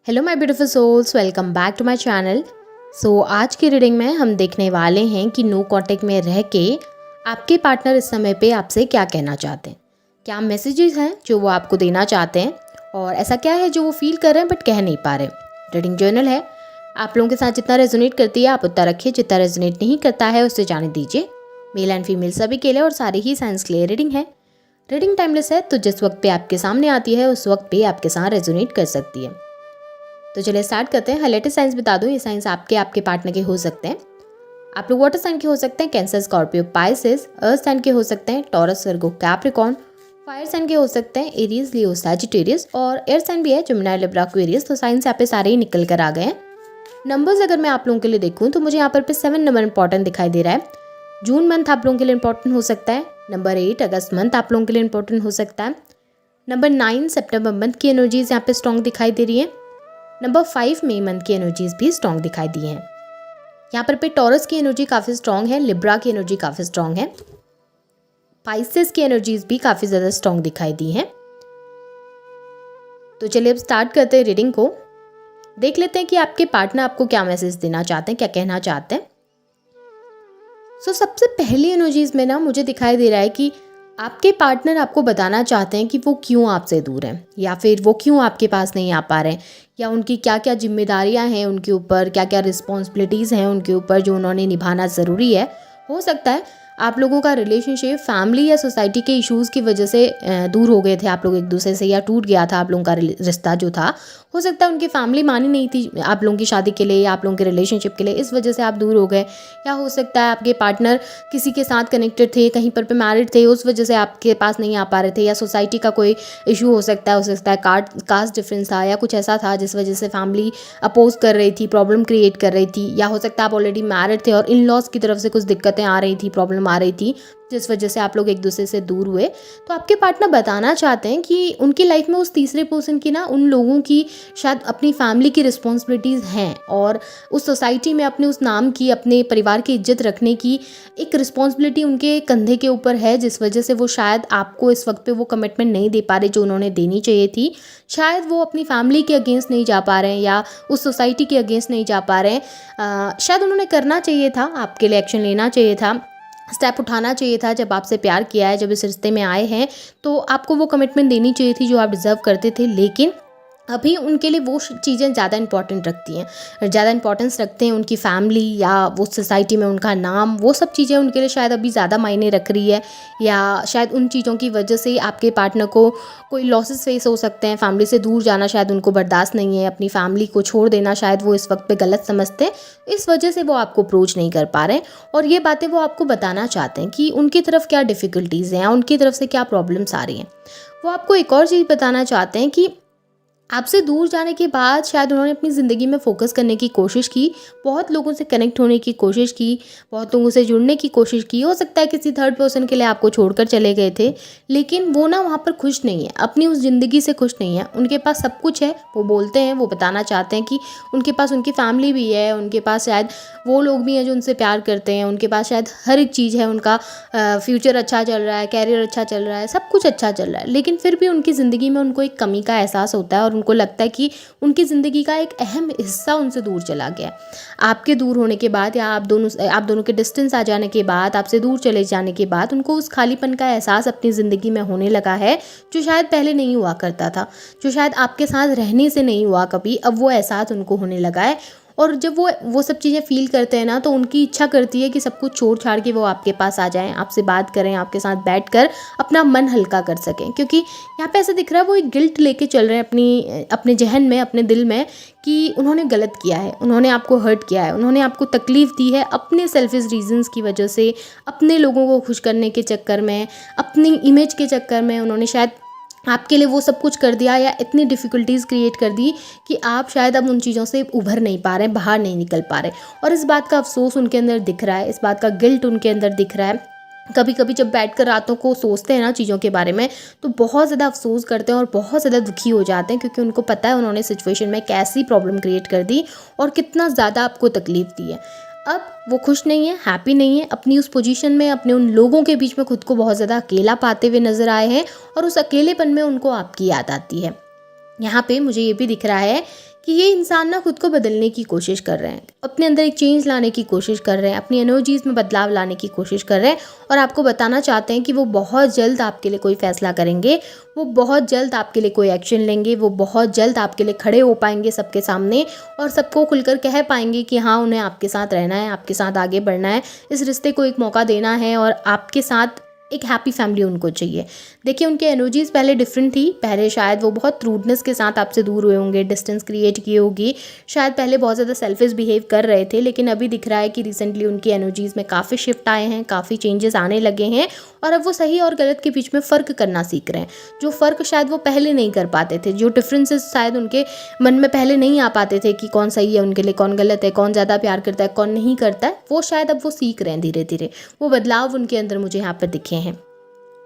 Hello my beautiful souls, welcome back to my channel. आज की reading में हम देखने वाले हैं कि नो कांटेक्ट में रह के आपके पार्टनर इस समय पे आपसे क्या कहना चाहते हैं, क्या मैसेजेस हैं जो वो आपको देना चाहते हैं और ऐसा क्या है जो वो फील कर रहे हैं बट कह नहीं पा रहे। रीडिंग जर्नल है, आप लोगों के साथ जितना रेजोनेट करती है आप उतना रखिए, जितना रेजोनेट नहीं करता है उससे जाने दीजिए। मेल एंड फीमेल सभी के लिए और सारे ही साइंस के लिए रीडिंग है। रीडिंग टाइमलेस है, तो जिस वक्त पे आपके सामने आती है उस वक्त पे आपके साथ रेजोनेट कर सकती है। तो चलिए स्टार्ट करते हैं। हाईलाइटेड साइंस बता दूं, ये साइंस आपके पार्टनर के हो सकते हैं। आप लोग वाटर साइन के हो सकते हैं, cancer, Scorpio, Pisces. Earth sign के हो सकते हैं, Taurus, Virgo, Capricorn. Fire sign के हो सकते हैं, एरीज, लियो, सैजिटेरियस। और एयर साइन भी है, जेमिनी, लिब्रा, एक्वेरियस। तो साइंस यहाँ पे सारे ही निकल कर आ गए हैं। नंबर्स अगर मैं आप लोगों के लिए देखूँ तो मुझे यहाँ पर 7 नंबर इंपॉर्टेंट दिखाई दे रहा है। जून मंथ आप लोगों के लिए इंपॉर्टेंट हो सकता है। नंबर 8 अगस्त मंथ आप लोगों के लिए इंपॉर्टेंट हो सकता है। नंबर 9 सितंबर मंथ की एनर्जीज यहाँ पे स्ट्रॉन्ग दिखाई दे रही है। नंबर 5 मई मंथ की एनर्जीज भी स्ट्रॉन्ग दिखाई दी हैं। यहाँ पर टॉरस की एनर्जी काफ़ी स्ट्रॉन्ग है, लिब्रा की एनर्जी काफ़ी स्ट्रॉन्ग है, पाइसेस की एनर्जीज भी काफ़ी ज़्यादा स्ट्रॉन्ग दिखाई दी हैं। तो चलिए अब स्टार्ट करते हैं रीडिंग को। देख लेते हैं कि आपके पार्टनर आपको क्या मैसेज देना चाहते हैं, क्या कहना चाहते हैं। सबसे पहली एनर्जीज में ना मुझे दिखाई दे रहा है कि आपके पार्टनर आपको बताना चाहते हैं कि वो क्यों आपसे दूर हैं, या फिर वो क्यों आपके पास नहीं आ पा रहे हैं, या उनकी क्या क्या जिम्मेदारियां हैं उनके ऊपर, क्या क्या रिस्पॉन्सिबिलिटीज़ हैं उनके ऊपर जो उन्होंने निभाना ज़रूरी है। हो सकता है आप लोगों का रिलेशनशिप फैमिली या सोसाइटी के इश्यूज़ की वजह से दूर हो गए थे आप लोग एक दूसरे से, या टूट गया था आप लोगों का रिश्ता जो था। हो सकता है उनकी फैमिली मानी नहीं थी आप लोगों की शादी के लिए या आप लोगों के रिलेशनशिप के लिए, इस वजह से आप दूर हो गए। या हो सकता है आपके पार्टनर किसी के साथ कनेक्टेड थे, कहीं पर पे मैरिड थे, उस वजह से आपके पास नहीं आ पा रहे थे। या सोसाइटी का कोई इशू हो सकता है कास्ट डिफरेंस था या कुछ ऐसा था जिस वजह से फैमिली अपोज कर रही थी, प्रॉब्लम क्रिएट कर रही थी। या हो सकता है आप ऑलरेडी मैरिड थे और इन लॉज की तरफ से कुछ दिक्कतें आ रही थी, प्रॉब्लम आ रही थी, जिस वजह से आप लोग एक दूसरे से दूर हुए। तो आपके पार्टनर बताना चाहते हैं कि उनकी लाइफ में उस तीसरे पर्सन की ना, उन लोगों की शायद अपनी फैमिली की रिस्पॉन्सिबिलिटीज़ हैं, और उस सोसाइटी में अपने उस नाम की, अपने परिवार की इज्जत रखने की एक रिस्पॉन्सिबिलिटी उनके कंधे के ऊपर है, जिस वजह से वो शायद आपको इस वक्त पे वो कमिटमेंट नहीं दे पा रहे जो उन्होंने देनी चाहिए थी। शायद वो अपनी फैमिली के अगेंस्ट नहीं जा पा रहे हैं या उस सोसाइटी के अगेंस्ट नहीं जा पा रहे हैं। शायद उन्होंने करना चाहिए था, आपके लिए एक्शन लेना चाहिए था, स्टेप उठाना चाहिए था। जब आपसे प्यार किया है, जब इस रिश्ते में आए हैं, तो आपको वो कमिटमेंट देनी चाहिए थी जो आप डिज़र्व करते थे। लेकिन अभी उनके लिए वो चीज़ें ज़्यादा इंपॉर्टेंट रखती हैं, ज़्यादा इंपॉर्टेंस रखते हैं उनकी फैमिली या वो सोसाइटी में उनका नाम, वो सब चीज़ें उनके लिए शायद अभी ज़्यादा मायने रख रही है। या शायद उन चीज़ों की वजह से आपके पार्टनर को कोई लॉसेस फेस हो सकते हैं। फैमिली से दूर जाना शायद उनको बर्दाश्त नहीं है, अपनी फैमिली को छोड़ देना शायद वो इस वक्त पे गलत समझते हैं। इस वजह से वो आपको अप्रोच नहीं कर पा रहे हैं, और ये बातें वो आपको बताना चाहते हैं कि उनकी तरफ क्या डिफ़िकल्टीज़ हैं, उनकी तरफ से क्या प्रॉब्लम्स आ रही हैं। वो आपको एक और चीज़ बताना चाहते हैं कि आपसे दूर जाने के बाद शायद उन्होंने अपनी ज़िंदगी में फ़ोकस करने की कोशिश की, बहुत लोगों से कनेक्ट होने की कोशिश की, बहुत लोगों से जुड़ने की कोशिश की। हो सकता है किसी थर्ड पर्सन के लिए आपको छोड़कर चले गए थे, लेकिन वो ना वहाँ पर खुश नहीं है, अपनी उस ज़िंदगी से खुश नहीं है। उनके पास सब कुछ है, वो बोलते हैं, वो बताना चाहते हैं कि उनके पास उनकी फैमिली भी है, उनके पास शायद वो लोग भी हैं जो उनसे प्यार करते हैं, उनके पास शायद हर एक चीज़ है, उनका फ्यूचर अच्छा चल रहा है, कैरियर अच्छा चल रहा है, सब कुछ अच्छा चल रहा है। लेकिन फिर भी उनकी ज़िंदगी में उनको एक कमी का एहसास होता है और उनको लगता है कि उनकी ज़िंदगी का एक अहम हिस्सा उनसे दूर चला गया है। आपके दूर होने के बाद या आप दोनों के डिस्टेंस आ जाने के बाद, आपसे दूर चले जाने के बाद उनको उस खालीपन का एहसास अपनी ज़िंदगी में होने लगा है, जो शायद पहले नहीं हुआ करता था, जो शायद आपके साथ रहने से नहीं हुआ कभी। अब वो एहसास उनको होने लगा है, और जब वो सब चीज़ें फ़ील करते हैं ना, तो उनकी इच्छा करती है कि सब कुछ छोड़ छाड़ के वो आपके पास आ जाएं, आपसे बात करें, आपके साथ बैठकर अपना मन हल्का कर सकें। क्योंकि यहाँ पे ऐसा दिख रहा है वो एक गिल्ट लेके चल रहे हैं अपने जहन में, अपने दिल में, कि उन्होंने गलत किया है, उन्होंने आपको हर्ट किया है, उन्होंने आपको तकलीफ़ दी है अपने सेल्फिश रीजंस की वजह से, अपने लोगों को खुश करने के चक्कर में, अपनी इमेज के चक्कर में उन्होंने शायद आपके लिए वो सब कुछ कर दिया, या इतनी डिफ़िकल्टीज़ क्रिएट कर दी कि आप शायद अब उन चीज़ों से उभर नहीं पा रहे, बाहर नहीं निकल पा रहे। और इस बात का अफसोस उनके अंदर दिख रहा है, इस बात का गिल्ट उनके अंदर दिख रहा है। कभी कभी जब बैठकर रातों को सोचते हैं ना चीज़ों के बारे में, तो बहुत ज़्यादा अफसोस करते हैं और बहुत ज़्यादा दुखी हो जाते हैं, क्योंकि उनको पता है उन्होंने सिचुएशन में कैसी प्रॉब्लम क्रिएट कर दी और कितना ज़्यादा आपको तकलीफ़ दी है। अब वो खुश नहीं है, हैप्पी नहीं है अपनी उस पोजीशन में, अपने उन लोगों के बीच में खुद को बहुत ज़्यादा अकेला पाते हुए नज़र आए हैं, और उस अकेलेपन में उनको आपकी याद आती है। यहाँ पे मुझे ये भी दिख रहा है कि ये इंसान ना खुद को बदलने की कोशिश कर रहे हैं, अपने अंदर एक चेंज लाने की कोशिश कर रहे हैं, अपनी एनर्जीज़ में बदलाव लाने की कोशिश कर रहे हैं और आपको बताना चाहते हैं कि वो बहुत जल्द आपके लिए कोई फ़ैसला करेंगे, वो बहुत जल्द आपके लिए कोई एक्शन लेंगे, वो बहुत जल्द आपके लिए खड़े हो पाएंगे सबके सामने और सबको खुलकर कह पाएंगे कि हाँ, उन्हें आपके साथ रहना है, आपके साथ आगे बढ़ना है, इस रिश्ते को एक मौका देना है और आपके साथ एक हैप्पी फैमिली उनको चाहिए। देखिए, उनकी एनर्जीज़ पहले डिफरेंट थी, पहले शायद वो बहुत रूडनेस के साथ आपसे दूर हुए होंगे, डिस्टेंस क्रिएट की होगी, शायद पहले बहुत ज़्यादा सेल्फिश बिहेव कर रहे थे, लेकिन अभी दिख रहा है कि रिसेंटली उनकी एनर्जीज़ में काफ़ी शिफ्ट आए हैं, काफ़ी चेंजेस आने लगे हैं और अब वो सही और गलत के बीच में फ़र्क करना सीख रहे हैं। जो फ़र्क शायद वो पहले नहीं कर पाते थे, जो डिफरेंसेस शायद उनके मन में पहले नहीं आ पाते थे कि कौन सही है उनके लिए, कौन गलत है, कौन ज़्यादा प्यार करता है, कौन नहीं करता है, वो शायद अब वो सीख रहे हैं धीरे धीरे। वो बदलाव उनके अंदर मुझे यहाँ पर दिखे हैं।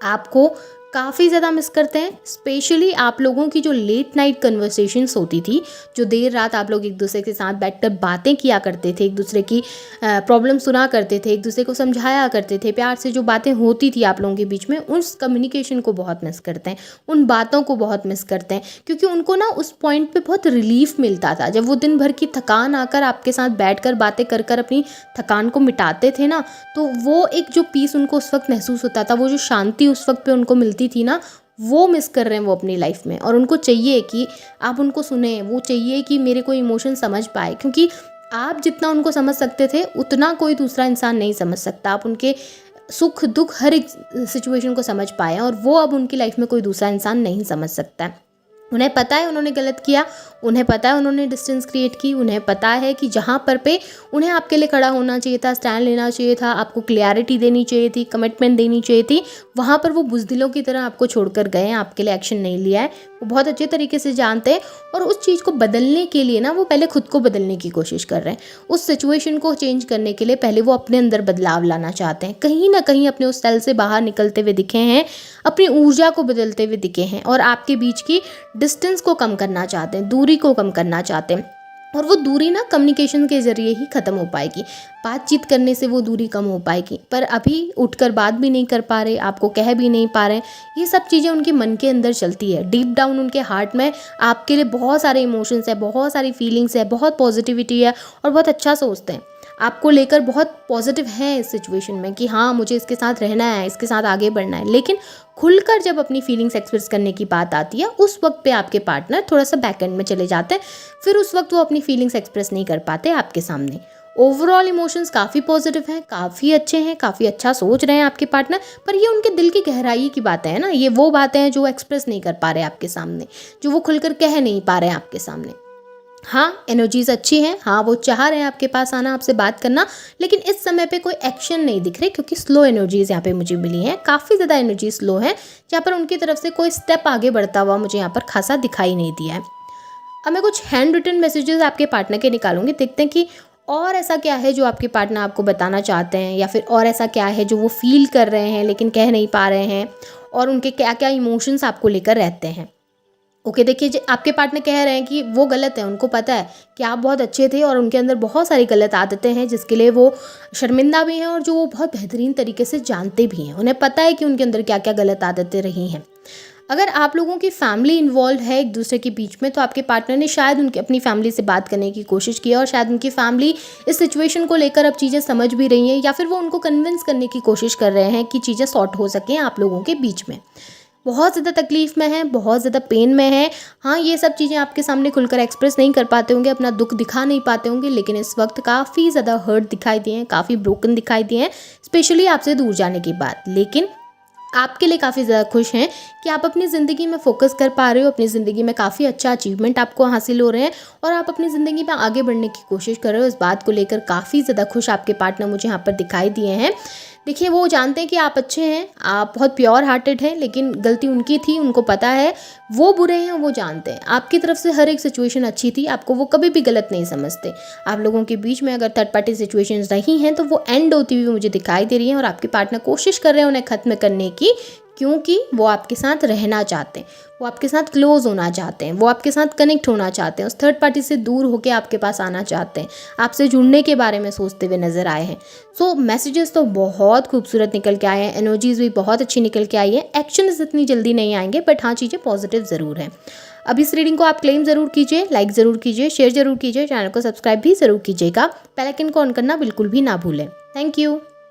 आपको काफ़ी ज़्यादा मिस करते हैं, स्पेशली आप लोगों की जो लेट नाइट कन्वर्सेशंस होती थी, जो देर रात आप लोग एक दूसरे के साथ बैठकर बातें किया करते थे, एक दूसरे की प्रॉब्लम सुना करते थे, एक दूसरे को समझाया करते थे, प्यार से जो बातें होती थी आप लोगों के बीच में, उस कम्युनिकेशन को बहुत मिस करते हैं, उन बातों को बहुत मिस करते हैं, क्योंकि उनको ना उस पॉइंट पे बहुत रिलीफ मिलता था जब वो दिन भर की थकान आकर आपके साथ बैठकर बातें कर कर अपनी थकान को मिटाते थे ना, तो वो एक जो पीस उनको उस वक्त महसूस होता था, वो जो शांति उस वक्त पे उनको मिलती थी ना, वो मिस कर रहे हैं वो अपनी लाइफ में। और उनको चाहिए कि आप उनको सुने, वो चाहिए कि मेरे को इमोशन समझ पाए, क्योंकि आप जितना उनको समझ सकते थे उतना कोई दूसरा इंसान नहीं समझ सकता। आप उनके सुख दुख हर एक सिचुएशन को समझ पाए और वो अब उनकी लाइफ में कोई दूसरा इंसान नहीं समझ सकता है। उन्हें पता है उन्होंने गलत किया, उन्हें पता है उन्होंने डिस्टेंस क्रिएट की, उन्हें पता है कि जहाँ पर पे उन्हें आपके लिए खड़ा होना चाहिए था, स्टैंड लेना चाहिए था, आपको क्लियरिटी देनी चाहिए थी, कमिटमेंट देनी चाहिए थी, वहाँ पर वो बुज़दिलों की तरह आपको छोड़कर गए हैं, आपके लिए एक्शन नहीं लिया है। वो बहुत अच्छे तरीके से जानते हैं और उस चीज़ को बदलने के लिए ना वो पहले खुद को बदलने की कोशिश कर रहे हैं। उस सिचुएशन को चेंज करने के लिए पहले वो अपने अंदर बदलाव लाना चाहते हैं, कहीं ना कहीं अपने उस सेल से बाहर निकलते हुए दिखे हैं, अपनी ऊर्जा को बदलते हुए दिखे हैं और आपके बीच की डिस्टेंस को कम करना चाहते हैं, दूरी को कम करना चाहते हैं। और वो दूरी ना कम्युनिकेशन के ज़रिए ही ख़त्म हो पाएगी, बातचीत करने से वो दूरी कम हो पाएगी। पर अभी उठकर बात भी नहीं कर पा रहे, आपको कह भी नहीं पा रहे, ये सब चीज़ें उनके मन के अंदर चलती है। डीप डाउन उनके हार्ट में आपके लिए बहुत सारे इमोशंस है, बहुत सारी फीलिंग्स है, बहुत पॉजिटिविटी है और बहुत अच्छा सोचते हैं, आपको लेकर बहुत पॉजिटिव है इस सिचुएशन में कि हाँ, मुझे इसके साथ रहना है, इसके साथ आगे बढ़ना है। लेकिन खुलकर जब अपनी फीलिंग्स एक्सप्रेस करने की बात आती है, उस वक्त पे आपके पार्टनर थोड़ा सा बैक एंड में चले जाते हैं, फिर उस वक्त वो अपनी फीलिंग्स एक्सप्रेस नहीं कर पाते आपके सामने। ओवरऑल इमोशंस काफ़ी पॉजिटिव हैं, काफ़ी अच्छे हैं, काफ़ी अच्छा सोच रहे हैं आपके पार्टनर, पर ये उनके दिल की गहराई की बातें हैं ना, ये वो बातें हैं जो एक्सप्रेस नहीं कर पा रहे आपके सामने, जो वो खुलकर कह नहीं पा रहे हैं आपके सामने। हाँ, एनर्जीज़ अच्छी हैं, हाँ वो चाह रहे हैं आपके पास आना, आपसे बात करना, लेकिन इस समय पे कोई एक्शन नहीं दिख रहे, क्योंकि स्लो एनर्जीज़ यहाँ पे मुझे मिली हैं, काफ़ी ज़्यादा एनर्जी स्लो है, जहाँ पर उनकी तरफ से कोई स्टेप आगे बढ़ता हुआ मुझे यहाँ पर खासा दिखाई नहीं दिया है। अब मैं कुछ हैंड रिटन मैसेजेस आपके पार्टनर के निकालूंगी, देखते हैं कि और ऐसा क्या है जो आपके पार्टनर आपको बताना चाहते हैं, या फिर और ऐसा क्या है जो वो फील कर रहे हैं लेकिन कह नहीं पा रहे हैं, और उनके क्या क्या इमोशंस आपको लेकर रहते हैं। ओके, देखिए, आपके पार्टनर कह रहे हैं कि वो गलत है, उनको पता है कि आप बहुत अच्छे थे और उनके अंदर बहुत सारी गलत आदतें हैं जिसके लिए वो शर्मिंदा भी हैं और जो वो बहुत बेहतरीन तरीके से जानते भी हैं। उन्हें पता है कि उनके अंदर क्या क्या गलत आदतें रही हैं। अगर आप लोगों की फैमिली इन्वॉल्व है एक दूसरे के बीच में, तो आपके पार्टनर ने शायद उनके अपनी फैमिली से बात करने की कोशिश की और शायद उनकी फैमिली इस सिचुएशन को लेकर अब चीज़ें समझ भी रही हैं, या फिर वो उनको कन्विंस करने की कोशिश कर रहे हैं कि चीज़ें सॉर्ट हो सकें आप लोगों के बीच में। बहुत ज़्यादा तकलीफ़ में है, बहुत ज़्यादा पेन में है। हाँ, ये सब चीज़ें आपके सामने खुलकर एक्सप्रेस नहीं कर पाते होंगे, अपना दुख दिखा नहीं पाते होंगे, लेकिन इस वक्त काफ़ी ज़्यादा हर्ट दिखाई दिए हैं, काफ़ी ब्रोकन दिखाई दिए हैं, स्पेशली आपसे दूर जाने के बाद। लेकिन आपके लिए काफ़ी ज़्यादा खुश हैं कि आप अपनी ज़िंदगी में फोकस कर पा रहे हो, अपनी ज़िंदगी में काफ़ी अच्छा अचीवमेंट आपको हासिल हो रहे हैं और आप अपनी ज़िंदगी में आगे बढ़ने की कोशिश कर रहे हो। इस बात को लेकर काफ़ी ज़्यादा खुश आपके पार्टनर मुझे यहाँ पर दिखाई दिए हैं। देखिए, वो जानते हैं कि आप अच्छे हैं, आप बहुत प्योर हार्टेड हैं, लेकिन गलती उनकी थी, उनको पता है। वो बुरे हैं, वो जानते हैं। आपकी तरफ से हर एक सिचुएशन अच्छी थी, आपको वो कभी भी गलत नहीं समझते। आप लोगों के बीच में अगर थर्ड पार्टी सिचुएशंस रही हैं तो वो एंड होती हुई मुझे दिखाई दे रही हैं और आपके पार्टनर कोशिश कर रहे हैं उन्हें ख़त्म करने की, क्योंकि वो आपके साथ रहना चाहते हैं, वो आपके साथ क्लोज होना चाहते हैं, वो आपके साथ कनेक्ट होना चाहते हैं, उस थर्ड पार्टी से दूर होकर आपके पास आना चाहते हैं, आपसे जुड़ने के बारे में सोचते हुए नज़र आए हैं। सो मैसेजेस तो बहुत खूबसूरत निकल के आए हैं, एनर्जीज़ भी बहुत अच्छी निकल के आई है। एक्शंस इतनी जल्दी नहीं आएंगे, बट हाँ, चीज़ें पॉजिटिव ज़रूर हैं। अब इस रीडिंग को आप क्लेम ज़रूर कीजिए, लाइक ज़रूर कीजिए, शेयर ज़रूर कीजिए, चैनल को सब्सक्राइब भी ज़रूर कीजिएगा। बेल आइकन को ऑन करना बिल्कुल भी ना भूलें। Thank you.